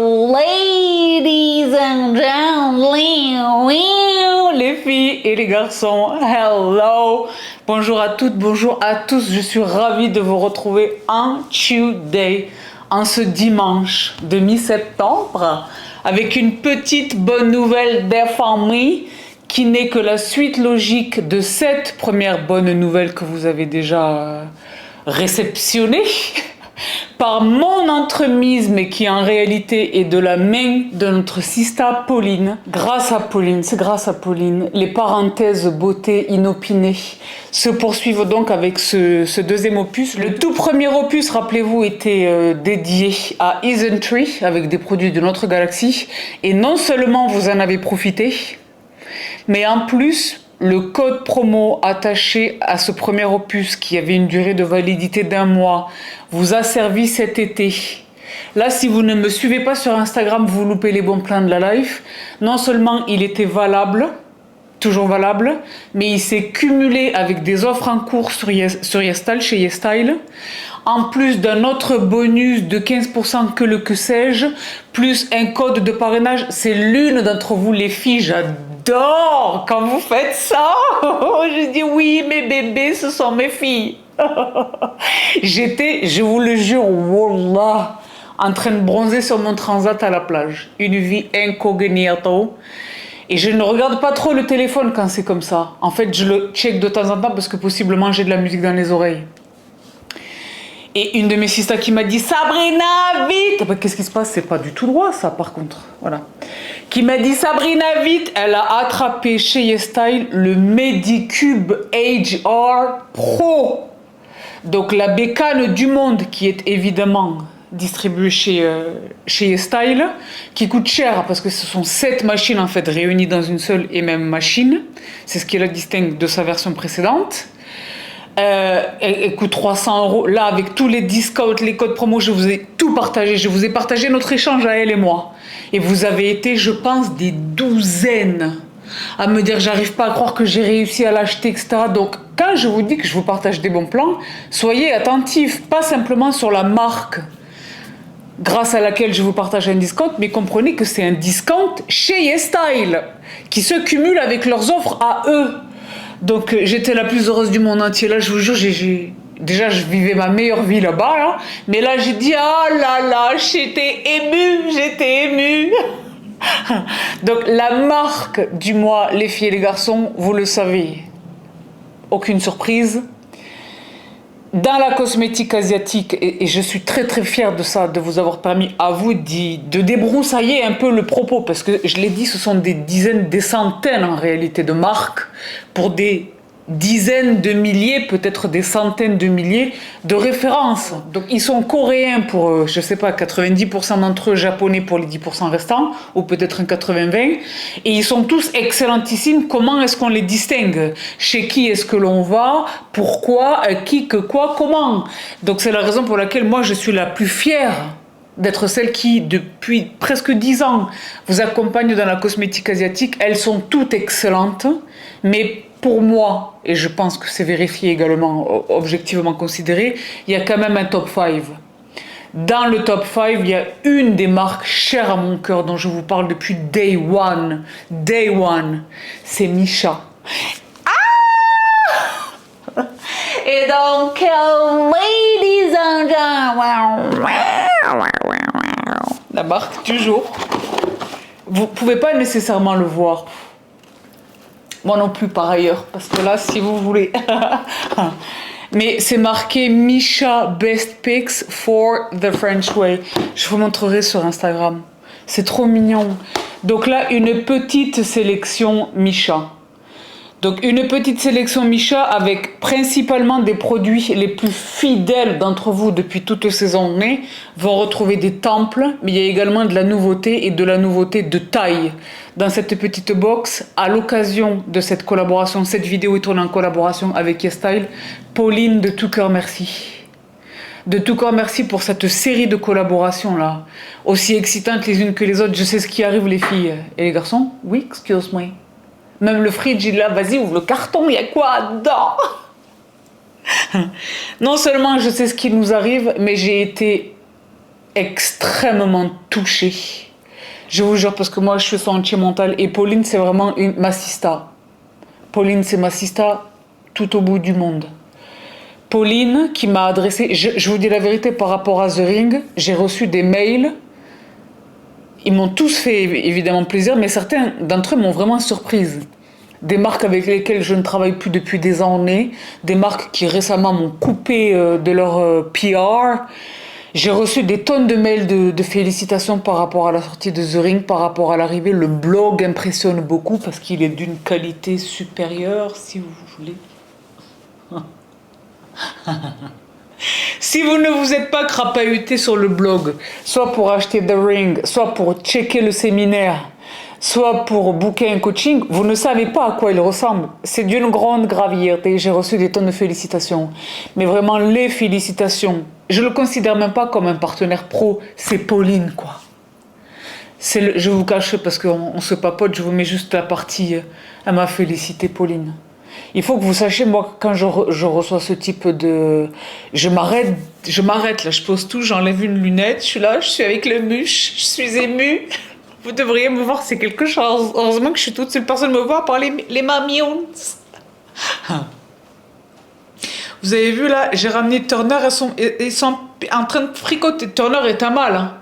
Ladies and gentlemen, les filles et les garçons, hello. Bonjour à toutes, bonjour à tous. Je suis ravie de vous retrouver en Tuesday, en ce dimanche de mi-septembre, avec une petite bonne nouvelle des familles qui n'est que la suite logique de cette première bonne nouvelle que vous avez déjà réceptionnée par mon entremise, mais qui en réalité est de la main de notre sista Pauline. Grâce à Pauline, c'est grâce à Pauline, les parenthèses beauté inopinées se poursuivent donc avec ce deuxième opus. Le tout premier opus, rappelez-vous, était dédié à Isntree, avec des produits de notre galaxie. Et non seulement vous en avez profité, mais en plus, le code promo attaché à ce premier opus qui avait une durée de validité d'1 mois vous a servi cet été. Là, si vous ne me suivez pas sur Instagram, vous loupez les bons plans de la life. Non seulement il était valable, toujours valable, mais il s'est cumulé avec des offres en cours sur YesStyle, chez YesStyle. En plus d'un autre bonus de 15% que sais-je, plus un code de parrainage. C'est l'une d'entre vous, les filles, j'adore quand vous faites ça. Je dis oui, mes bébés, ce sont mes filles. J'étais, je vous le jure, wallah, en train de bronzer sur mon transat à la plage. Une vie incognito. Et je ne regarde pas trop le téléphone quand c'est comme ça. En fait, je le check de temps en temps parce que possiblement j'ai de la musique dans les oreilles. Et une de mes sisters qui m'a dit « Sabrina, vite !» Qu'est-ce qui se passe? C'est pas du tout droit, ça, par contre. Voilà. Qui m'a dit « Sabrina, vite !» Elle a attrapé chez YesStyle le Medicube HR Pro. Donc, la bécane du monde qui est évidemment distribuée chez YesStyle, qui coûte cher parce que ce sont 7 machines, en fait, réunies dans une seule et même machine. C'est ce qui la distingue de sa version précédente. Elle coûte 300 €. Là, avec tous les discounts, les codes promo, je vous ai tout partagé. Je vous ai partagé notre échange à elle et moi. Et vous avez été, je pense, des douzaines à me dire j'arrive pas à croire que j'ai réussi à l'acheter, etc. Donc, quand je vous dis que je vous partage des bons plans, soyez attentifs, pas simplement sur la marque grâce à laquelle je vous partage un discount, mais comprenez que c'est un discount chez YesStyle qui se cumule avec leurs offres à eux. Donc j'étais la plus heureuse du monde entier. Là, je vous jure, déjà je vivais ma meilleure vie là-bas, là. Mais là j'ai dit ah là là, j'étais émue. Donc la marque du mois, les filles et les garçons, vous le savez, aucune surprise. Dans la cosmétique asiatique, et je suis très très fière de ça, de vous avoir permis à vous de débroussailler un peu le propos, parce que je l'ai dit, ce sont des dizaines, des centaines en réalité de marques, pour des dizaines de milliers, peut-être des centaines de milliers de références. Donc ils sont coréens pour, je sais pas, 90% d'entre eux, japonais pour les 10% restants, ou peut-être un 80-20, et ils sont tous excellentissimes. Comment est-ce qu'on les distingue? Chez qui est-ce que l'on va? Pourquoi? Qui, que quoi, comment? Donc c'est la raison pour laquelle moi je suis la plus fière d'être celle qui, depuis presque 10 ans, vous accompagne dans la cosmétique asiatique. Elles sont toutes excellentes, mais pour moi, et je pense que c'est vérifié également, objectivement considéré, il y a quand même un top 5. Dans le top 5, il y a une des marques chères à mon cœur dont je vous parle depuis day one. Day one, c'est Missha. Ah! Et donc, ladies and gentlemen, la marque du jour. Vous pouvez pas nécessairement le voir. Moi non plus par ailleurs, parce que là, si vous voulez. Mais c'est marqué Missha Best Picks for the French Way. Je vous montrerai sur Instagram. C'est trop mignon. Donc là, une petite sélection Missha. Donc une petite sélection Missha avec principalement des produits les plus fidèles d'entre vous depuis toutes ces années vont retrouver des temples, mais il y a également de la nouveauté et de la nouveauté de taille dans cette petite box. À l'occasion de cette collaboration, cette vidéo est tournée en collaboration avec YesStyle. Pauline, de tout cœur merci. De tout cœur merci pour cette série de collaborations là, aussi excitantes les unes que les autres. Je sais ce qui arrive les filles et les garçons. Oui, excuse moi. Même le fridge, il est là, vas-y, ouvre le carton, il y a quoi dedans? Non seulement je sais ce qui nous arrive, mais j'ai été extrêmement touchée. Je vous jure, parce que moi, je suis son anti-mental. Et Pauline, c'est vraiment ma sista. Pauline, c'est ma sista tout au bout du monde. Pauline, qui m'a adressé... Je vous dis la vérité, par rapport à The Ring, j'ai reçu des mails. Ils m'ont tous fait évidemment plaisir, mais certains d'entre eux m'ont vraiment surprise. Des marques avec lesquelles je ne travaille plus depuis des années, des marques qui récemment m'ont coupé de leur PR. J'ai reçu des tonnes de mails de félicitations par rapport à la sortie de The Ring, par rapport à l'arrivée. Le blog impressionne beaucoup parce qu'il est d'une qualité supérieure, si vous voulez. Si vous ne vous êtes pas crapahuté sur le blog, soit pour acheter The Ring, soit pour checker le séminaire, soit pour booker un coaching, vous ne savez pas à quoi il ressemble. C'est d'une grande gravité. J'ai reçu des tonnes de félicitations. Mais vraiment, les félicitations, je ne le considère même pas comme un partenaire pro. C'est Pauline, quoi. Je vous cache, parce qu'on se papote, je vous mets juste la partie. Elle m'a félicité, Pauline. Il faut que vous sachiez, moi, quand je reçois ce type de... Je m'arrête là, je pose tout, j'enlève une lunette, je suis là, je suis avec le muche, je suis émue. Vous devriez me voir, c'est quelque chose. Heureusement que je suis toute seule personne me voit par les mamions. Vous avez vu là, j'ai ramené Turner, ils sont en train de fricoter. Turner est à mal, hein.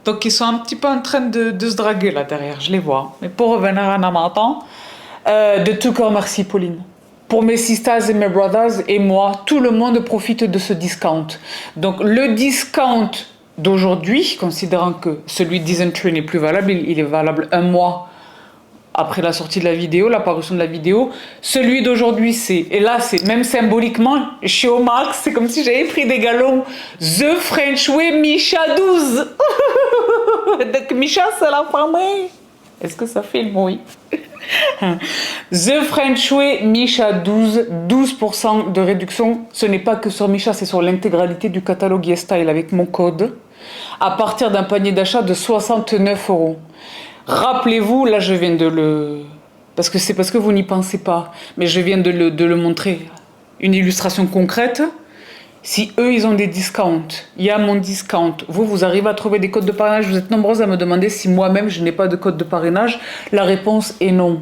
Donc ils sont un petit peu en train de se draguer là derrière, je les vois. Mais pour revenir à Namatan, de tout cœur merci Pauline. Pour mes sisters et mes brothers et moi, tout le monde profite de ce discount. Donc le discount d'aujourd'hui, considérant que celui d'Isentry n'est plus valable, il est valable un mois après la sortie de la vidéo, l'apparition de la vidéo. Celui d'aujourd'hui, et là c'est même symboliquement, je suis au max, c'est comme si j'avais pris des galons. The French Way Misha 12. Donc Misha, c'est la famille. Est-ce que ça filme? Oui. The French Way Misha 12, 12% de réduction. Ce n'est pas que sur Misha, c'est sur l'intégralité du catalogue YesStyle avec mon code. À partir d'un panier d'achat de 69 €. Rappelez-vous, là je viens de le... Parce que vous n'y pensez pas. Mais je viens de le montrer. Une illustration concrète. Si eux, ils ont des discounts, il y a mon discount. Vous arrivez à trouver des codes de parrainage. Vous êtes nombreuses à me demander si moi-même, je n'ai pas de code de parrainage. La réponse est non.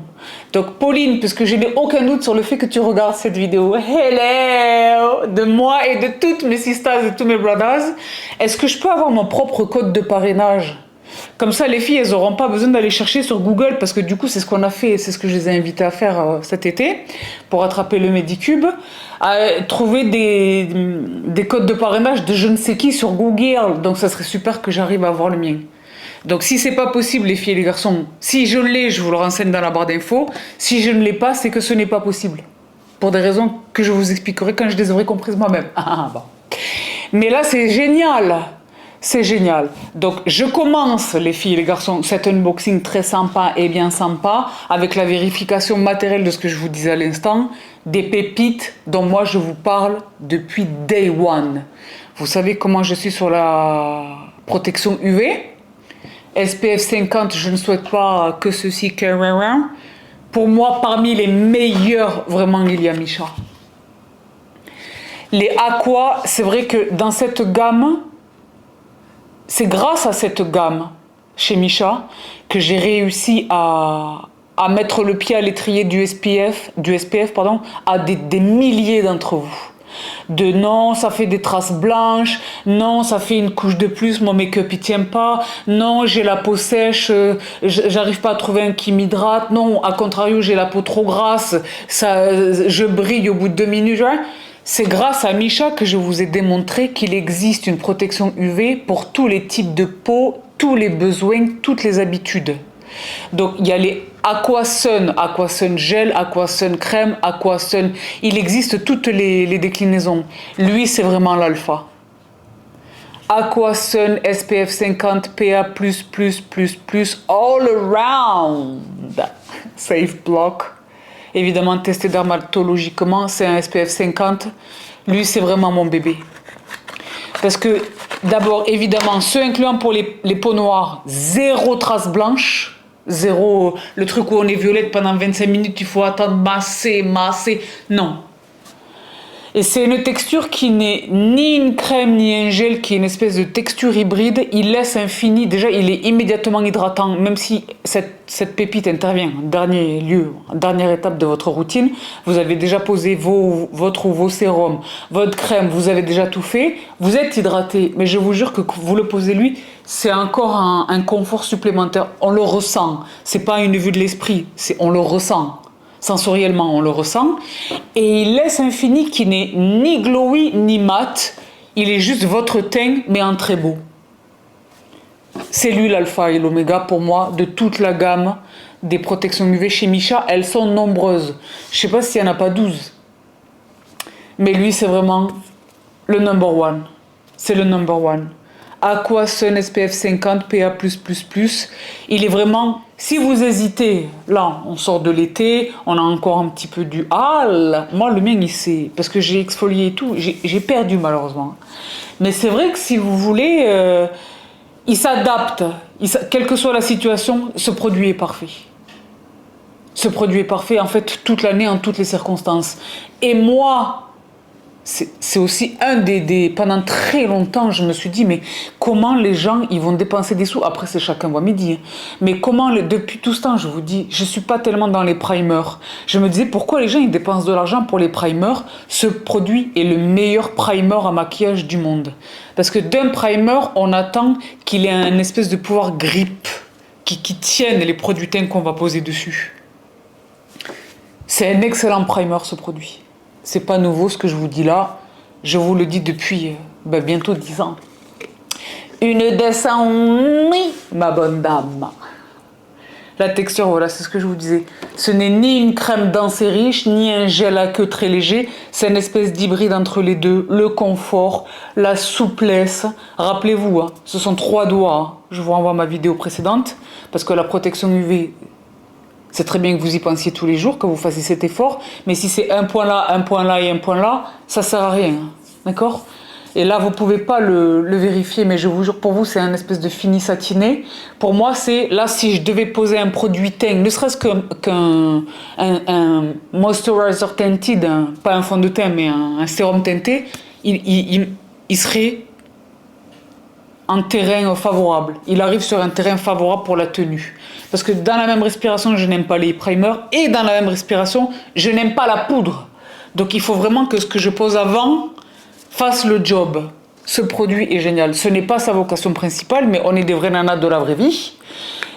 Donc, Pauline, puisque je n'ai aucun doute sur le fait que tu regardes cette vidéo, hello, de moi et de toutes mes sisters et tous mes brothers, est-ce que je peux avoir mon propre code de parrainage? Comme ça, les filles, elles n'auront pas besoin d'aller chercher sur Google, parce que du coup, c'est ce qu'on a fait, c'est ce que je les ai invitées à faire cet été, pour attraper le Medicube, à trouver des codes de parrainage de je ne sais qui sur Google. Donc, ça serait super que j'arrive à avoir le mien. Donc, si c'est pas possible, les filles et les garçons, si je l'ai, je vous le renseigne dans la barre d'infos. Si je ne l'ai pas, c'est que ce n'est pas possible. Pour des raisons que je vous expliquerai quand je les aurai comprises moi-même. Bon. Mais là, c'est génial. C'est génial. Donc, je commence, les filles et les garçons, cet unboxing très sympa et bien sympa, avec la vérification matérielle de ce que je vous disais à l'instant, des pépites dont moi je vous parle depuis day one. Vous savez comment je suis sur la protection UV? SPF 50, je ne souhaite pas que ceci, pour moi, parmi les meilleurs, vraiment, il y a Misha. Les Aqua, c'est vrai que dans cette gamme, c'est grâce à cette gamme chez Misha que j'ai réussi à mettre le pied à l'étrier du SPF à des milliers d'entre vous. De non, ça fait des traces blanches, non, ça fait une couche de plus, mon make-up il tient pas, non, j'ai la peau sèche, j'arrive pas à trouver un qui m'hydrate, non, à contrario, j'ai la peau trop grasse, je brille au bout de 2 minutes. C'est grâce à Misha que je vous ai démontré qu'il existe une protection UV pour tous les types de peau, tous les besoins, toutes les habitudes. Donc il y a les Aquasun gel, Aquasun crème, Aquasun. Il existe toutes les déclinaisons. Lui, c'est vraiment l'alpha. Aquasun SPF 50 PA++++, all around. Safe block. Évidemment, testé dermatologiquement, c'est un SPF 50. Lui, c'est vraiment mon bébé. Parce que, d'abord, évidemment, ceux incluant pour les peaux noires, 0 trace blanche. 0, le truc où on est violette pendant 25 minutes, il faut attendre, masser. Non. Et c'est une texture qui n'est ni une crème ni un gel, qui est une espèce de texture hybride. Il laisse infini. Déjà, il est immédiatement hydratant, même si cette pépite intervient en dernier lieu, en dernière étape de votre routine. Vous avez déjà posé vos sérums, votre crème, vous avez déjà tout fait. Vous êtes hydraté, mais je vous jure que vous le posez lui, c'est encore un confort supplémentaire. On le ressent. C'est pas une vue de l'esprit, on le ressent. Sensoriellement, on le ressent. Et il laisse un fini qui n'est ni glowy ni mat. Il est juste votre teint, mais en très beau. C'est lui l'alpha et l'oméga pour moi de toute la gamme des protections UV chez Missha. Elles sont nombreuses. Je sais pas s'il n'y en a pas 12. Mais lui, c'est vraiment le number one. C'est le number one. Aqua Sun SPF 50 PA+++. Il est vraiment... Si vous hésitez, là, on sort de l'été, on a encore un petit peu du hâle. Moi, le mien, il s'est... Parce que j'ai exfolié et tout, j'ai perdu malheureusement. Mais c'est vrai que si vous voulez, il s'adapte. Quelle que soit la situation, ce produit est parfait. Ce produit est parfait, en fait, toute l'année, en toutes les circonstances. Et moi... C'est aussi un pendant très longtemps, je me suis dit, mais comment les gens, ils vont dépenser des sous? Après, c'est chacun voit midi. Hein. Mais comment, depuis tout ce temps, je vous dis, je suis pas tellement dans les primers. Je me disais, pourquoi les gens, ils dépensent de l'argent pour les primers? Ce produit est le meilleur primer à maquillage du monde. Parce que d'un primer, on attend qu'il ait un espèce de pouvoir grip, qui tienne les produits teints qu'on va poser dessus. C'est un excellent primer, ce produit. C'est pas nouveau ce que je vous dis là. Je vous le dis depuis bientôt 10 ans. Une descente, ma bonne dame. La texture, voilà, c'est ce que je vous disais. Ce n'est ni une crème dense et riche, ni un gel à queue très léger. C'est une espèce d'hybride entre les deux. Le confort, la souplesse. Rappelez-vous, hein, ce sont 3 doigts. Hein. Je vous renvoie à ma vidéo précédente. Parce que la protection UV... C'est très bien que vous y pensiez tous les jours, que vous fassiez cet effort, mais si c'est un point là et un point là, ça sert à rien, d'accord? Et là, vous pouvez pas le vérifier, mais je vous jure, pour vous, c'est un espèce de fini satiné. Pour moi, c'est, là, si je devais poser un produit teint, ne serait-ce qu'un moisturizer tinted, pas un fond de teint, mais un sérum teinté, il serait en terrain favorable. Il arrive sur un terrain favorable pour la tenue. Parce que dans la même respiration, je n'aime pas les primers. Et dans la même respiration, je n'aime pas la poudre. Donc il faut vraiment que ce que je pose avant fasse le job. Ce produit est génial. Ce n'est pas sa vocation principale, mais on est des vrais nanas de la vraie vie.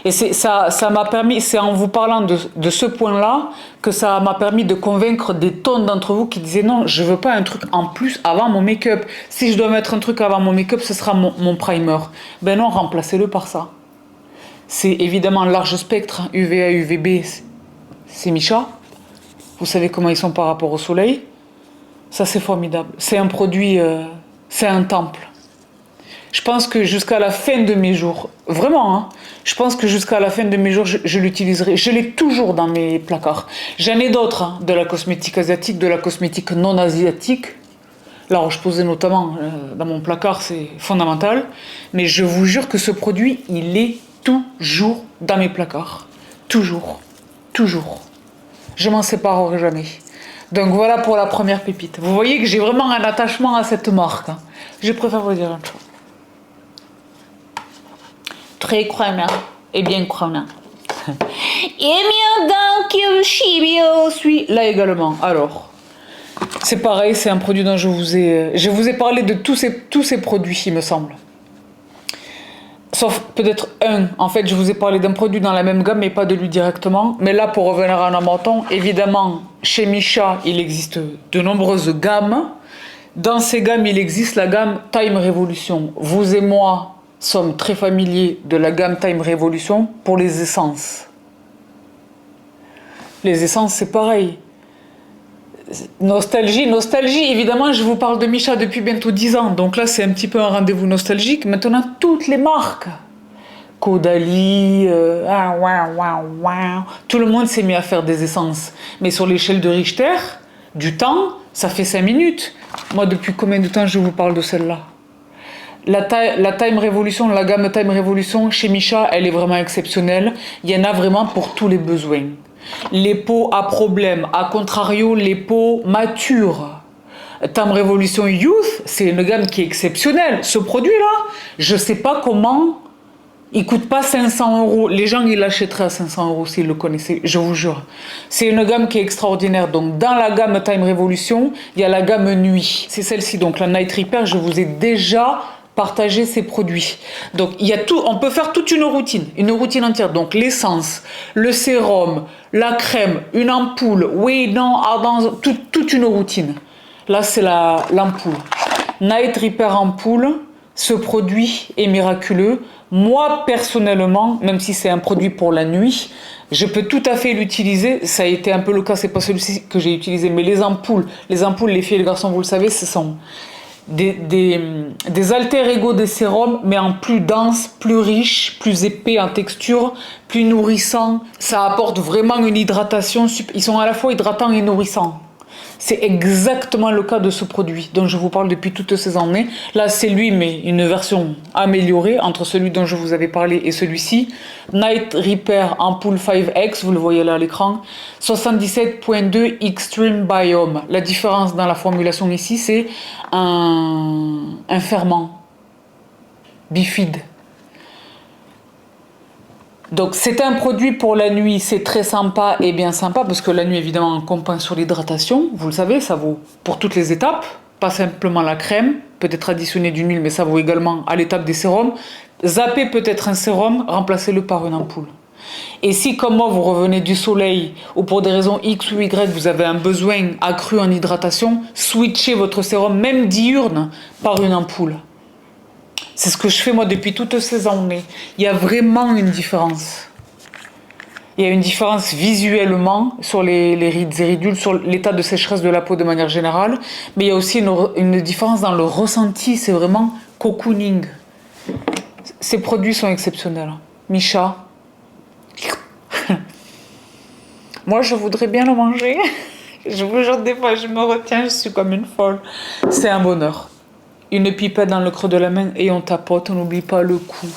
Et ça m'a permis, c'est en vous parlant de ce point-là que ça m'a permis de convaincre des tonnes d'entre vous qui disaient non, je veux pas un truc en plus avant mon make-up. Si je dois mettre un truc avant mon make-up, ce sera mon primer. Ben non, remplacez-le par ça. C'est évidemment large spectre, UVA, UVB, c'est Missha. Vous savez comment ils sont par rapport au soleil. Ça, c'est formidable. C'est un produit, c'est un temple. Je pense que jusqu'à la fin de mes jours, vraiment, hein, je pense que jusqu'à la fin de mes jours, je l'utiliserai. Je l'ai toujours dans mes placards. J'en ai d'autres, hein, de la cosmétique asiatique, de la cosmétique non asiatique. La Roche-Posay notamment, dans mon placard, c'est fondamental. Mais je vous jure que ce produit, il est toujours dans mes placards. Toujours. Toujours. Je m'en séparerai jamais. Donc voilà pour la première pépite. Vous voyez que j'ai vraiment un attachement à cette marque. Hein. Je préfère vous dire une chose. Très croyant et bien croyant. Et bien donc, je suis là également. Alors, c'est pareil, c'est un produit dont je vous ai parlé de tous ces produits, il me semble. Sauf peut-être un. En fait, je vous ai parlé d'un produit dans la même gamme, mais pas de lui directement. Mais là, pour revenir en amont, évidemment, chez Missha, il existe de nombreuses gammes. Dans ces gammes, il existe la gamme Time Revolution. Vous et moi sommes très familiers de la gamme Time Revolution pour les essences. Les essences, c'est pareil. Nostalgie, évidemment, je vous parle de Missha depuis bientôt 10 ans, donc là c'est un petit peu un rendez-vous nostalgique. Maintenant, toutes les marques, Caudalie, tout le monde s'est mis à faire des essences. Mais sur l'échelle de Richter, du temps, ça fait 5 minutes. Moi, depuis combien de temps je vous parle de celle-là? La Time Revolution, la gamme Time Revolution, chez Missha, elle est vraiment exceptionnelle. Il y en a vraiment pour tous les besoins. Les peaux à problème, à contrario, les peaux matures, Time Revolution Youth, c'est une gamme qui est exceptionnelle. Ce produit-là, je ne sais pas comment, il ne coûte pas 500 euros. Les gens, ils l'achèteraient à 500 euros s'ils le connaissaient, je vous jure. C'est une gamme qui est extraordinaire. Donc, dans la gamme Time Revolution, il y a la gamme Nuit. C'est celle-ci, donc la Night Repair, je vous ai déjà partager ces produits. Donc il y a tout, on peut faire toute une routine entière. Donc l'essence, le sérum, la crème, une ampoule, oui, non, ardent, toute une routine. Là c'est l'ampoule. Night Repair ampoule, ce produit est miraculeux. Moi personnellement, même si c'est un produit pour la nuit, je peux tout à fait l'utiliser. Ça a été un peu le cas, c'est pas celui-ci que j'ai utilisé, mais les ampoules, les filles et les garçons, vous le savez, ce sont des alter ego des sérums, mais en plus dense, plus riche, plus épais en texture, plus nourrissant. Ça apporte vraiment une hydratation. Ils sont à la fois hydratants et nourrissants. C'est exactement le cas de ce produit dont je vous parle depuis toutes ces années. Là, c'est lui, mais une version améliorée entre celui dont je vous avais parlé et celui-ci. Night Repair Ampoule 5X, vous le voyez là à l'écran. 77.2 Extreme Biome. La différence dans la formulation ici, c'est un ferment bifide. Donc c'est un produit pour la nuit, c'est très sympa et bien sympa parce que la nuit évidemment on compense sur l'hydratation, vous le savez, ça vaut pour toutes les étapes, pas simplement la crème, peut-être additionner d'une huile mais ça vaut également à l'étape des sérums. Zappez peut-être un sérum, remplacez-le par une ampoule. Et si comme moi vous revenez du soleil ou pour des raisons X ou Y vous avez un besoin accru en hydratation, switchez votre sérum même diurne par une ampoule. C'est ce que je fais moi depuis toutes ces années. Il y a vraiment une différence. Il y a une différence visuellement sur les rides et ridules, sur l'état de sécheresse de la peau de manière générale. Mais il y a aussi une différence dans le ressenti. C'est vraiment cocooning. Ces produits sont exceptionnels. Misha. Moi, je voudrais bien le manger. Je vous jure, des fois, je me retiens, je suis comme une folle. C'est un bonheur. Une pipette dans le creux de la main et on tapote, on n'oublie pas le cou,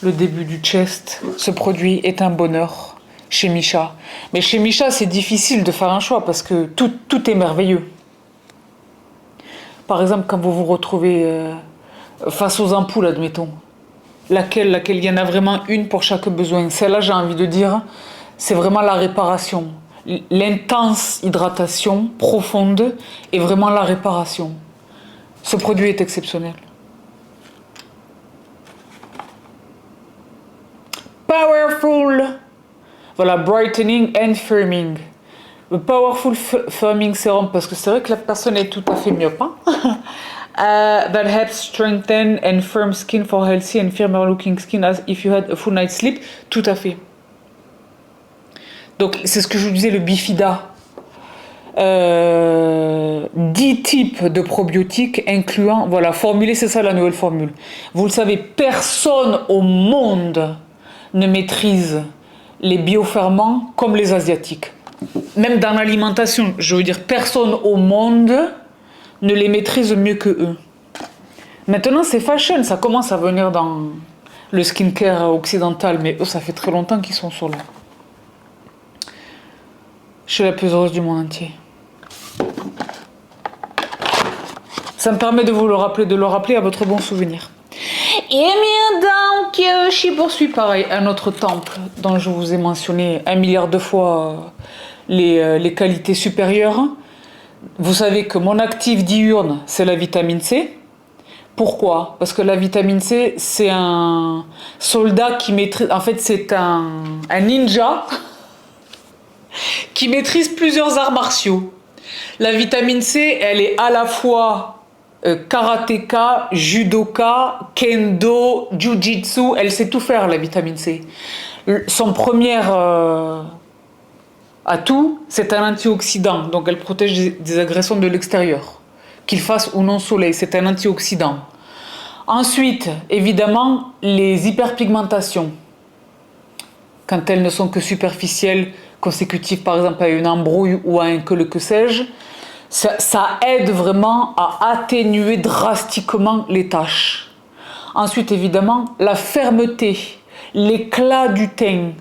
le début du chest. Ce produit est un bonheur chez Misha. Mais chez Misha, c'est difficile de faire un choix parce que tout est merveilleux. Par exemple, quand vous vous retrouvez face aux ampoules, admettons, laquelle il y en a vraiment une pour chaque besoin. Celle-là, j'ai envie de dire, c'est vraiment la réparation. L'intense hydratation profonde est vraiment la réparation. Ce produit est exceptionnel. Powerful. Voilà, brightening and firming. Le Powerful Firming Serum, parce que c'est vrai que la personne est tout à fait myope. That helps strengthen and firm skin for healthy and firmer looking skin as if you had a full night's sleep. Tout à fait. Donc, c'est ce que je vous disais, le Bifida. 10 types de probiotiques incluant, voilà, formulé, c'est ça la nouvelle formule. Vous le savez, personne au monde ne maîtrise les bioferments comme les Asiatiques. Même dans l'alimentation, je veux dire, personne au monde ne les maîtrise mieux que eux. Maintenant, c'est fashion, ça commence à venir dans le skincare occidental, mais eux, ça fait très longtemps qu'ils sont sur là. Je suis la plus heureuse du monde entier. Ça me permet de vous le rappeler, de le rappeler à votre bon souvenir. Et bien donc, je poursuis pareil, un autre temple dont je vous ai mentionné 1 milliard de fois les qualités supérieures. Vous savez que mon actif diurne, c'est la vitamine C. Pourquoi? Parce que la vitamine C, c'est un soldat qui maîtrise... En fait, c'est un ninja qui maîtrise plusieurs arts martiaux. La vitamine C, elle est à la fois karatéka, judoka, kendo, jujitsu, elle sait tout faire, la vitamine C. Son premier atout, c'est un antioxydant, donc elle protège des agressions de l'extérieur, qu'il fasse ou non soleil, c'est un antioxydant. Ensuite, évidemment, les hyperpigmentations, quand elles ne sont que superficielles, consécutives par exemple à une embrouille ou à un que sais-je, ça aide vraiment à atténuer drastiquement les taches. Ensuite, évidemment, la fermeté, l'éclat du teint,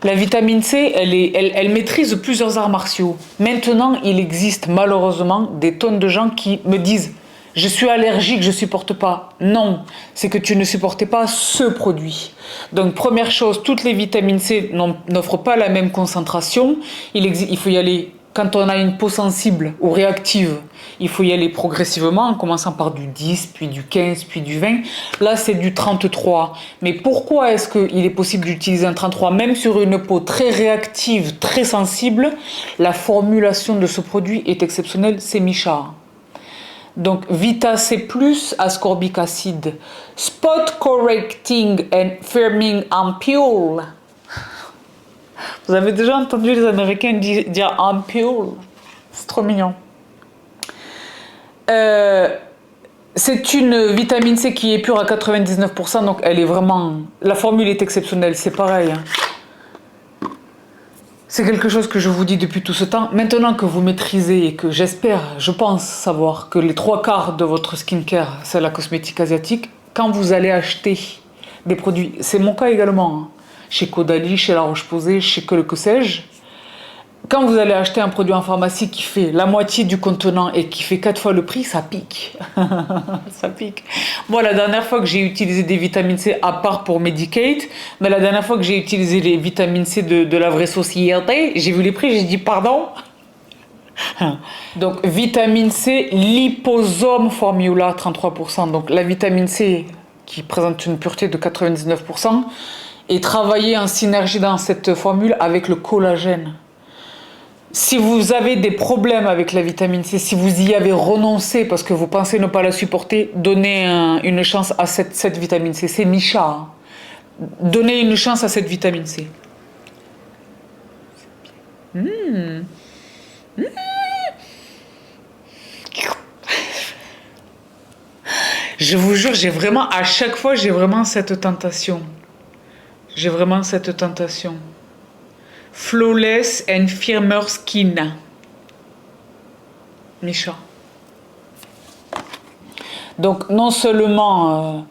La vitamine C, elle maîtrise plusieurs arts martiaux. Maintenant, il existe malheureusement des tonnes de gens qui me disent je suis allergique, je ne supporte pas. Non, c'est que tu ne supportais pas ce produit. Donc, première chose, toutes les vitamines C n'offrent pas la même concentration. Il faut y aller, quand on a une peau sensible ou réactive, il faut y aller progressivement, en commençant par du 10, puis du 15, puis du 20. Là, c'est du 33. Mais pourquoi est-ce qu'il est possible d'utiliser un 33 même sur une peau très réactive, très sensible? La formulation de ce produit est exceptionnelle, c'est Michat. Donc, Vita C+, ascorbic acid, spot correcting and firming ampule. Vous avez déjà entendu les Américains dire ampule? C'est trop mignon. C'est une vitamine C qui est pure à 99%, donc elle est vraiment... La formule est exceptionnelle, c'est pareil. Hein. C'est quelque chose que je vous dis depuis tout ce temps. Maintenant que vous maîtrisez et que j'espère, je pense savoir que les 3/4 de votre skincare, c'est la cosmétique asiatique, quand vous allez acheter des produits, c'est mon cas également, hein, chez Caudalie, chez La Roche-Posay, chez que sais-je, quand vous allez acheter un produit en pharmacie qui fait la moitié du contenant et qui fait 4 fois le prix, ça pique. Ça pique. Moi, la dernière fois que j'ai utilisé des vitamines C, à part pour Medicate, mais la dernière fois que j'ai utilisé les vitamines C de la vraie société, j'ai vu les prix, j'ai dit pardon. Donc, vitamine C, liposome formula, 33%. Donc, la vitamine C qui présente une pureté de 99% et travailler en synergie dans cette formule avec le collagène. Si vous avez des problèmes avec la vitamine C, si vous y avez renoncé parce que vous pensez ne pas la supporter, donnez une chance à cette vitamine C. C'est Michat. Hein. Donnez une chance à cette vitamine C. Je vous jure, à chaque fois, j'ai vraiment cette tentation. J'ai vraiment cette tentation. Flawless and Firmer Skin. Michat. Donc, non seulement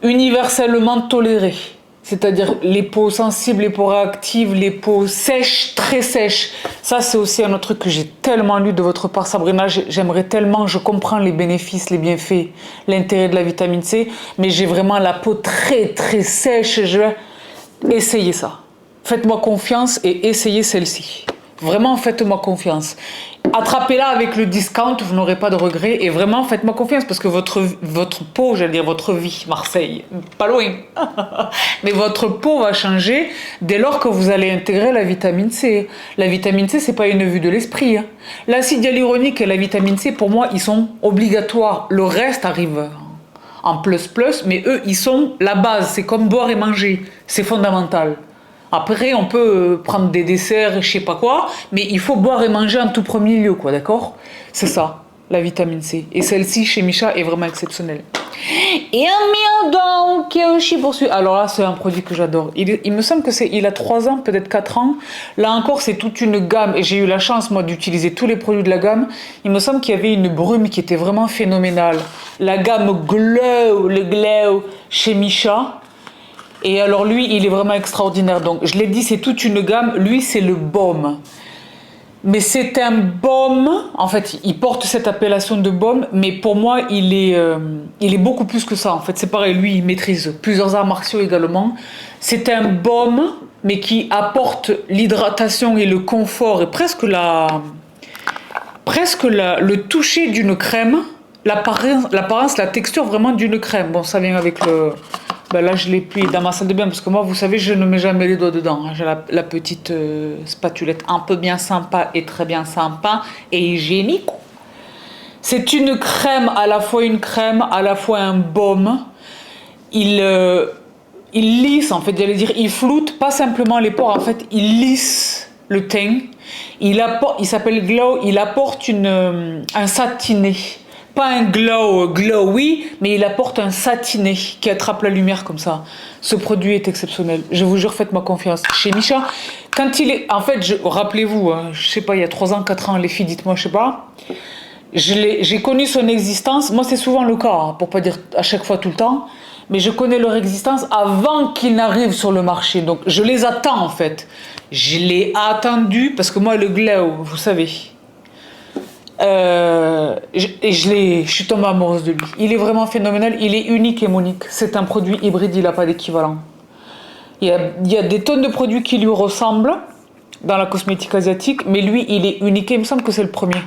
universellement toléré, c'est-à-dire les peaux sensibles, les peaux réactives, les peaux sèches, très sèches. Ça, c'est aussi un autre truc que j'ai tellement lu de votre part, Sabrina. J'aimerais tellement, je comprends les bénéfices, les bienfaits, l'intérêt de la vitamine C, mais j'ai vraiment la peau très, très sèche. Je vais essayer ça. Faites-moi confiance et essayez celle-ci. Vraiment, faites-moi confiance. Attrapez-la avec le discount, vous n'aurez pas de regrets. Et vraiment, faites-moi confiance parce que votre peau, j'allais dire votre vie, Marseille, pas loin. Mais votre peau va changer dès lors que vous allez intégrer la vitamine C. La vitamine C, c'est pas une vue de l'esprit. Hein. L'acide hyaluronique et la vitamine C, pour moi, ils sont obligatoires. Le reste arrive en plus, mais eux, ils sont la base. C'est comme boire et manger. C'est fondamental. Après, on peut prendre des desserts, je sais pas quoi, mais il faut boire et manger en tout premier lieu, quoi, d'accord? C'est ça, la vitamine C. Et celle-ci, chez Michat, est vraiment exceptionnelle. Et un donc, je poursuis. Alors là, c'est un produit que j'adore. Il me semble que il a 3 ans, peut-être 4 ans. Là encore, c'est toute une gamme. Et j'ai eu la chance, moi, d'utiliser tous les produits de la gamme. Il me semble qu'il y avait une brume qui était vraiment phénoménale. La gamme Glow, le Glow, chez Michat. Et alors lui, il est vraiment extraordinaire. Donc je l'ai dit, c'est toute une gamme. Lui, c'est le baume. Mais c'est un baume. En fait, il porte cette appellation de baume. Mais pour moi, il est beaucoup plus que ça. En fait, c'est pareil. Lui, il maîtrise plusieurs arts martiaux également. C'est un baume, mais qui apporte l'hydratation et le confort et presque le toucher d'une crème. L'apparence, la texture vraiment d'une crème. Bon, ça vient avec le... Ben là, je l'ai plié dans ma salle de bain parce que moi, vous savez, je ne mets jamais les doigts dedans. J'ai la petite spatulette un peu bien sympa et très bien sympa et hygiénique. C'est une crème, à la fois une crème, à la fois un baume. Il lisse, en fait, j'allais dire, il floute pas simplement les pores, en fait, il lisse le teint. Il s'appelle Glow, il apporte un satiné. Pas un glowy, mais il apporte un satiné qui attrape la lumière comme ça. Ce produit est exceptionnel. Je vous jure, faites-moi confiance. Chez Michat, quand il est... En fait, rappelez-vous, hein, je sais pas, il y a 3 ans, 4 ans, les filles, dites-moi, je sais pas. J'ai connu son existence. Moi, c'est souvent le cas, hein, pour pas dire à chaque fois tout le temps. mais je connais leur existence avant qu'ils n'arrivent sur le marché. Donc je les attends en fait. Je l'ai attendu parce que moi le Glow, vous savez, je suis tombée amoureuse de lui. Il est vraiment phénoménal, il est unique et monique. C'est un produit hybride, il n'a pas d'équivalent. Il y a des tonnes de produits qui lui ressemblent dans la cosmétique asiatique, mais lui, il est unique et il me semble que c'est le premier.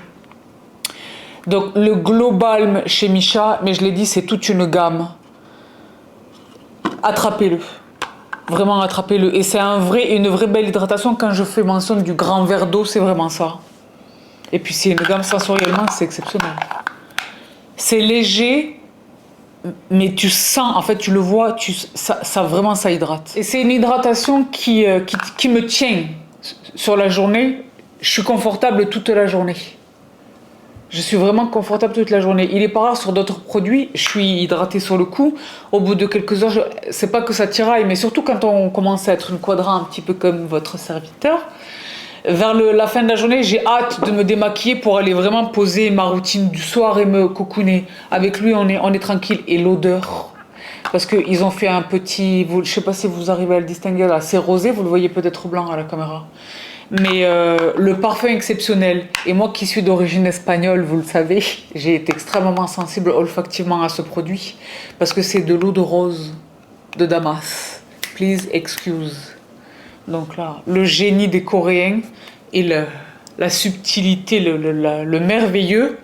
Donc le Glow Balm chez Missha, mais je l'ai dit, c'est toute une gamme. Attrapez-le. Vraiment attrapez-le. Et c'est une vraie belle hydratation. Quand je fais mention du grand verre d'eau, c'est vraiment ça. Et puis c'est une gamme sensoriellement, c'est exceptionnel. C'est léger, mais tu sens, en fait, tu le vois, ça vraiment, ça hydrate. Et c'est une hydratation qui me tient sur la journée. Je suis confortable toute la journée. Je suis vraiment confortable toute la journée. Il est pas rare sur d'autres produits, je suis hydratée sur le coup. Au bout de quelques heures, c'est pas que ça tiraille, mais surtout quand on commence à être une quadra un petit peu comme votre serviteur, vers la fin de la journée, j'ai hâte de me démaquiller pour aller vraiment poser ma routine du soir et me cocooner. Avec lui, on est tranquille. Et l'odeur, parce qu'ils ont fait un petit, je sais pas si vous arrivez à le distinguer là, c'est rosé, vous le voyez peut-être blanc à la caméra. Mais le parfum exceptionnel. Et moi qui suis d'origine espagnole, vous le savez, j'ai été extrêmement sensible olfactivement à ce produit. Parce que c'est de l'eau de rose de Damas. Please excuse. Donc là, le génie des Coréens et la subtilité, le merveilleux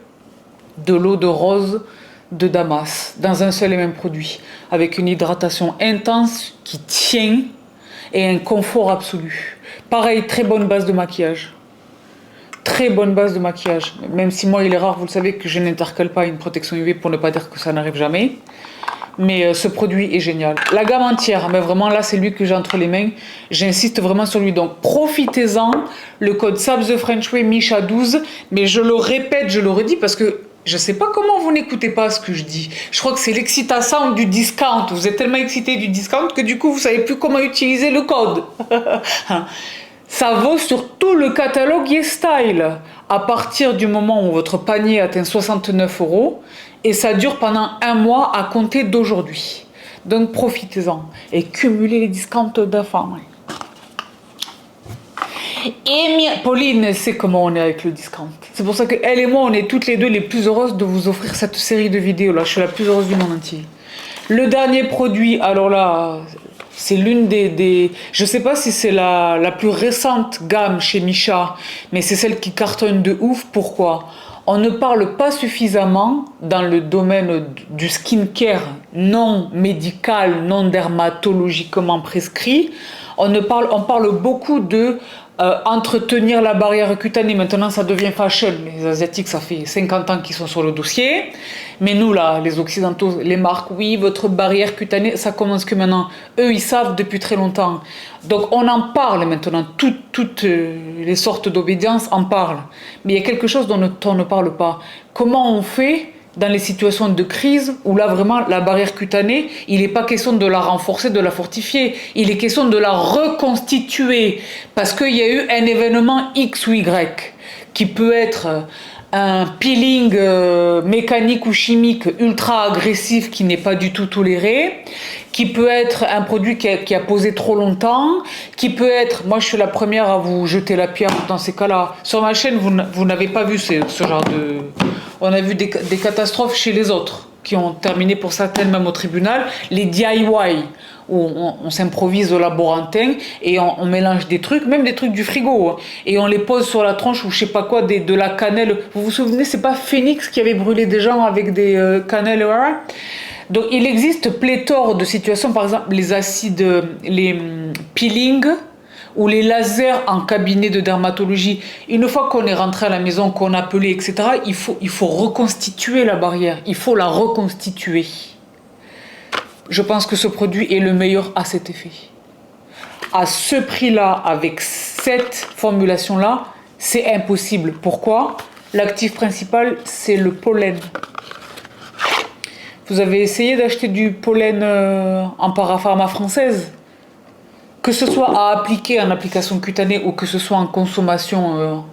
de l'eau de rose de Damas. Dans un seul et même produit. Avec une hydratation intense qui tient et un confort absolu. Pareil, très bonne base de maquillage. Très bonne base de maquillage. Même si moi, il est rare, vous le savez, que je n'intercale pas une protection UV pour ne pas dire que ça n'arrive jamais. Mais ce produit est génial. La gamme entière, mais vraiment là, c'est lui que j'ai entre les mains. J'insiste vraiment sur lui. Donc, profitez-en. Le code SABS The French Way, Missha 12. Mais je le répète, je le redis parce que je ne sais pas comment vous n'écoutez pas ce que je dis. Je crois que c'est l'excitation du discount. Vous êtes tellement excité du discount que du coup, vous ne savez plus comment utiliser le code. Ça vaut sur tout le catalogue YesStyle. À partir du moment où votre panier atteint 69 €. Et ça dure pendant un mois à compter d'aujourd'hui. Donc profitez-en. Et cumulez les discounts de femmes. Et Pauline sait comment on est avec le discount. C'est pour ça qu'elle et moi, on est toutes les deux les plus heureuses de vous offrir cette série de vidéos là. Je suis la plus heureuse du monde entier. Le dernier produit, alors là, c'est l'une des... Je sais pas si c'est la plus récente gamme chez Missha, mais c'est celle qui cartonne de ouf. Pourquoi ? On ne parle pas suffisamment dans le domaine du skincare non médical, non dermatologiquement prescrit. On parle beaucoup de entretenir la barrière cutanée. Maintenant, ça devient fashion. Les Asiatiques, ça fait 50 ans qu'ils sont sur le dossier. Mais nous, là, les Occidentaux, les marques, oui, votre barrière cutanée, ça commence que maintenant. Eux, ils savent depuis très longtemps. Donc, on en parle maintenant. Toutes les sortes d'obédience en parlent. Mais il y a quelque chose dont on ne parle pas. Comment on fait dans les situations de crise où là vraiment la barrière cutanée, il n'est pas question de la renforcer, de la fortifier, il est question de la reconstituer parce qu'il y a eu un événement X ou Y qui peut être un peeling mécanique ou chimique ultra agressif qui n'est pas du tout toléré, qui peut être un produit qui a posé trop longtemps, qui peut être, moi je suis la première à vous jeter la pierre dans ces cas-là. Sur ma chaîne, vous n'avez pas vu ce genre de... On a vu des catastrophes chez les autres, qui ont terminé pour certaines même au tribunal, les DIY, où on s'improvise au laborantin et on mélange des trucs, même des trucs du frigo, hein, et on les pose sur la tronche ou je sais pas quoi, de la cannelle. Vous vous souvenez, c'est pas Phoenix qui avait brûlé des gens avec des cannelles, hein. Donc il existe pléthore de situations, par exemple les acides, les peelings, ou les lasers en cabinet de dermatologie. Une fois qu'on est rentré à la maison, qu'on a appelé, etc., il faut reconstituer la barrière. Il faut la reconstituer. Je pense que ce produit est le meilleur à cet effet. À ce prix-là, avec cette formulation-là, c'est impossible. Pourquoi ? L'actif principal, c'est le pollen. Vous avez essayé d'acheter du pollen en parapharma française ? Que ce soit à appliquer en application cutanée ou que ce soit en consommation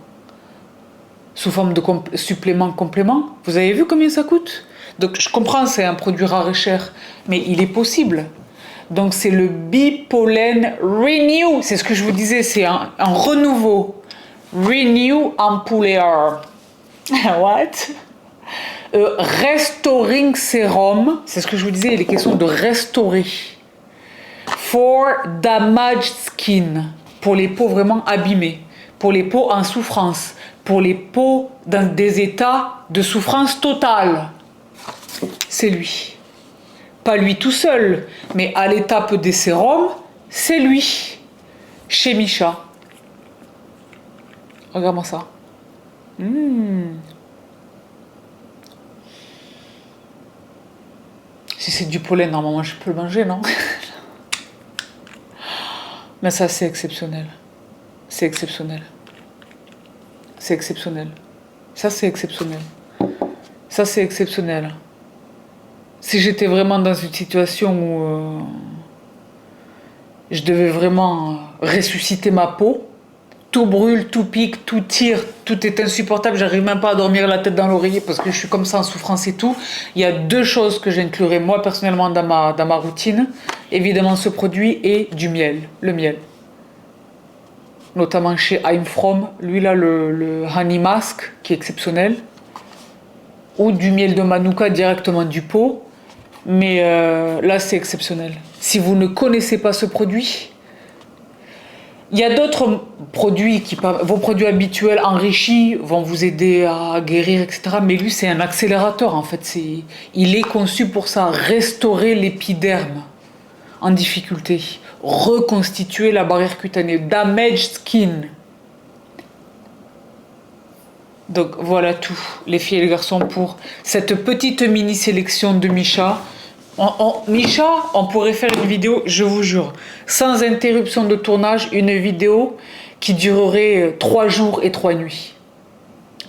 sous forme de supplément-complément. Vous avez vu combien ça coûte? Donc je comprends, c'est un produit rare et cher, mais il est possible. Donc c'est le Bipollen Renew, c'est ce que je vous disais, c'est un renouveau. Renew Ampullaire. What? Restoring Serum, c'est ce que je vous disais, il est question de restaurer. For damaged skin, pour les peaux vraiment abîmées, pour les peaux en souffrance, pour les peaux dans des états de souffrance totale. C'est lui. Pas lui tout seul, mais à l'étape des sérums, c'est lui. Chez Missha. Regarde-moi ça. Si c'est du pollen, normalement je peux le manger, non? Mais ça, c'est exceptionnel. C'est exceptionnel. C'est exceptionnel. Ça, c'est exceptionnel. Ça, c'est exceptionnel. Si j'étais vraiment dans une situation où je devais vraiment ressusciter ma peau, tout brûle, tout pique, tout tire, tout est insupportable, j'arrive même pas à dormir la tête dans l'oreiller parce que je suis comme ça en souffrance et tout. Il y a deux choses que j'inclurais moi personnellement dans ma routine. Évidemment ce produit et du miel, le miel. Notamment chez I'm From, lui là le Honey Mask qui est exceptionnel. Ou du miel de Manuka directement du pot. Mais là c'est exceptionnel. Si vous ne connaissez pas ce produit, il y a d'autres produits, vos produits habituels enrichis vont vous aider à guérir, etc. Mais lui, c'est un accélérateur, en fait. Il est conçu pour ça, restaurer l'épiderme en difficulté, reconstituer la barrière cutanée, damaged skin. Donc voilà tout, les filles et les garçons, pour cette petite mini-sélection de Missha. Missha, on pourrait faire une vidéo, je vous jure, sans interruption de tournage, une vidéo qui durerait 3 jours et 3 nuits.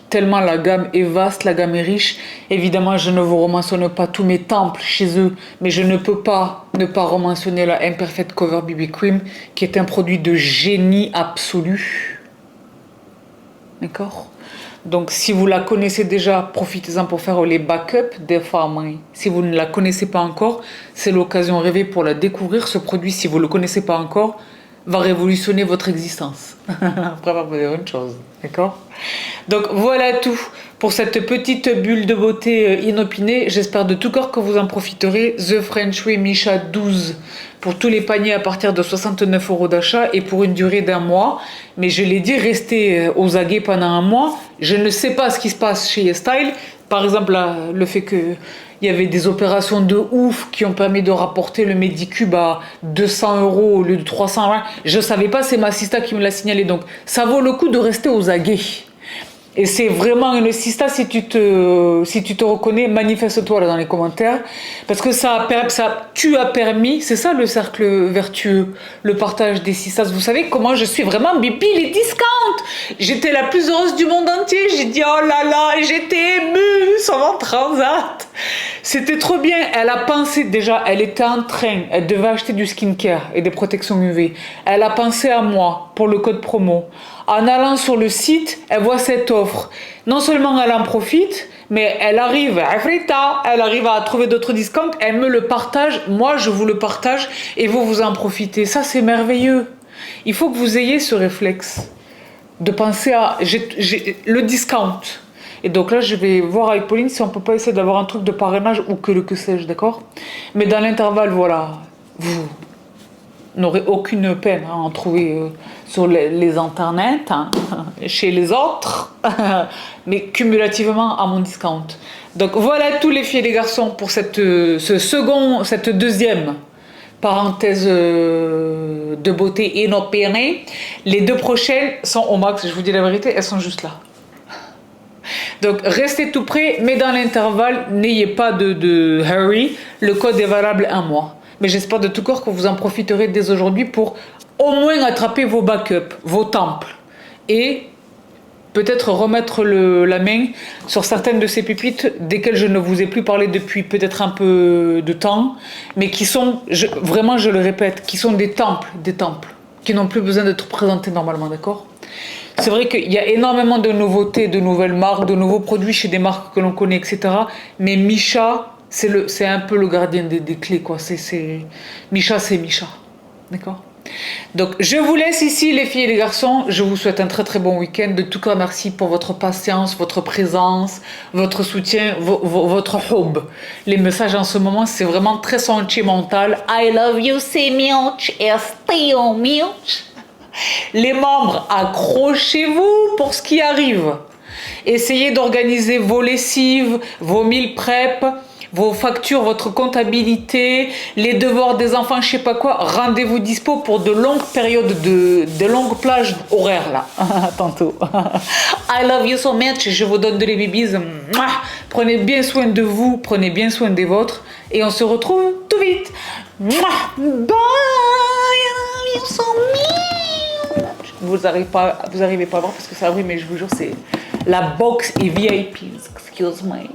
Tellement la gamme est vaste, la gamme est riche. Évidemment, je ne vous mentionne pas tous mes temples chez eux, mais je ne peux pas ne pas mentionner la Imperfect Cover BB Cream, qui est un produit de génie absolu. D'accord ? Donc, si vous la connaissez déjà, profitez-en pour faire les backups des femmes. Si vous ne la connaissez pas encore, c'est l'occasion rêvée pour la découvrir. Ce produit, si vous ne le connaissez pas encore, va révolutionner votre existence. Après, on va vous dire une chose. D'accord? Donc, voilà tout pour cette petite bulle de beauté inopinée. J'espère de tout cœur que vous en profiterez. The French Way Missha 12 pour tous les paniers à partir de 69 € d'achat et pour une durée d'1 mois. Mais je l'ai dit, restez aux aguets pendant 1 mois. Je ne sais pas ce qui se passe chez YesStyle. Par exemple, là, le fait qu'il y avait des opérations de ouf qui ont permis de rapporter le Medicube à 200 € au lieu de 320. Je ne savais pas, c'est ma sista qui me l'a signalé. Donc, ça vaut le coup de rester aux aguets. Et c'est vraiment une sista, si tu te reconnais, manifeste-toi là dans les commentaires. Parce que tu as permis, c'est ça le cercle vertueux, le partage des sistas. Vous savez comment je suis vraiment bibi les discounts. J'étais la plus heureuse du monde entier. J'ai dit oh là là, j'étais émue sur mon transat. C'était trop bien. Elle a pensé déjà, elle était en train, elle devait acheter du skincare et des protections UV. Elle a pensé à moi pour le code promo. En allant sur le site, elle voit cette offre. Non seulement elle en profite, mais elle arrive à trouver d'autres discounts, elle me le partage, moi je vous le partage et vous en profitez. Ça c'est merveilleux. Il faut que vous ayez ce réflexe de penser à le discount. Et donc là, je vais voir avec Pauline si on peut pas essayer d'avoir un truc de parrainage ou que sais-je, d'accord? Mais dans l'intervalle, voilà, vous n'aurez aucune peine à en trouver sur les internets, chez les autres, mais cumulativement à mon discount. Donc voilà tous les filles et les garçons pour cette deuxième parenthèse de beauté inopinée. Les 2 prochaines sont au max, je vous dis la vérité, elles sont juste là. Donc restez tout prêts, mais dans l'intervalle, n'ayez pas de hurry, le code est valable 1 mois. Mais j'espère de tout cœur que vous en profiterez dès aujourd'hui pour au moins attraper vos backups, vos temples. Et peut-être remettre la main sur certaines de ces pépites desquelles je ne vous ai plus parlé depuis peut-être un peu de temps, mais qui sont, vraiment je le répète, qui sont des temples, qui n'ont plus besoin d'être présentés normalement, d'accord? C'est vrai qu'il y a énormément de nouveautés, de nouvelles marques, de nouveaux produits chez des marques que l'on connaît, etc. Mais Misha, c'est un peu le gardien des clés, quoi. Misha, c'est Misha. D'accord? Donc, je vous laisse ici, les filles et les garçons. Je vous souhaite un très très bon week-end. De tout cœur, merci pour votre patience, votre présence, votre soutien, votre hub. Les messages en ce moment, c'est vraiment très sentimental. I love you, c'est much, et still much. Les membres, accrochez-vous pour ce qui arrive. Essayez d'organiser vos lessives, vos meal prep, vos factures, votre comptabilité, les devoirs des enfants, je sais pas quoi. Rendez-vous dispo pour de longues périodes, de longues plages horaires là. Tantôt. I love you so much. Je vous donne de les bibis. Prenez bien soin de vous, prenez bien soin des vôtres. Et on se retrouve tout vite. Bye. I love you so much. Vous arrivez pas à voir parce que ça brille, mais je vous jure, c'est la box est VIP. Excuse me.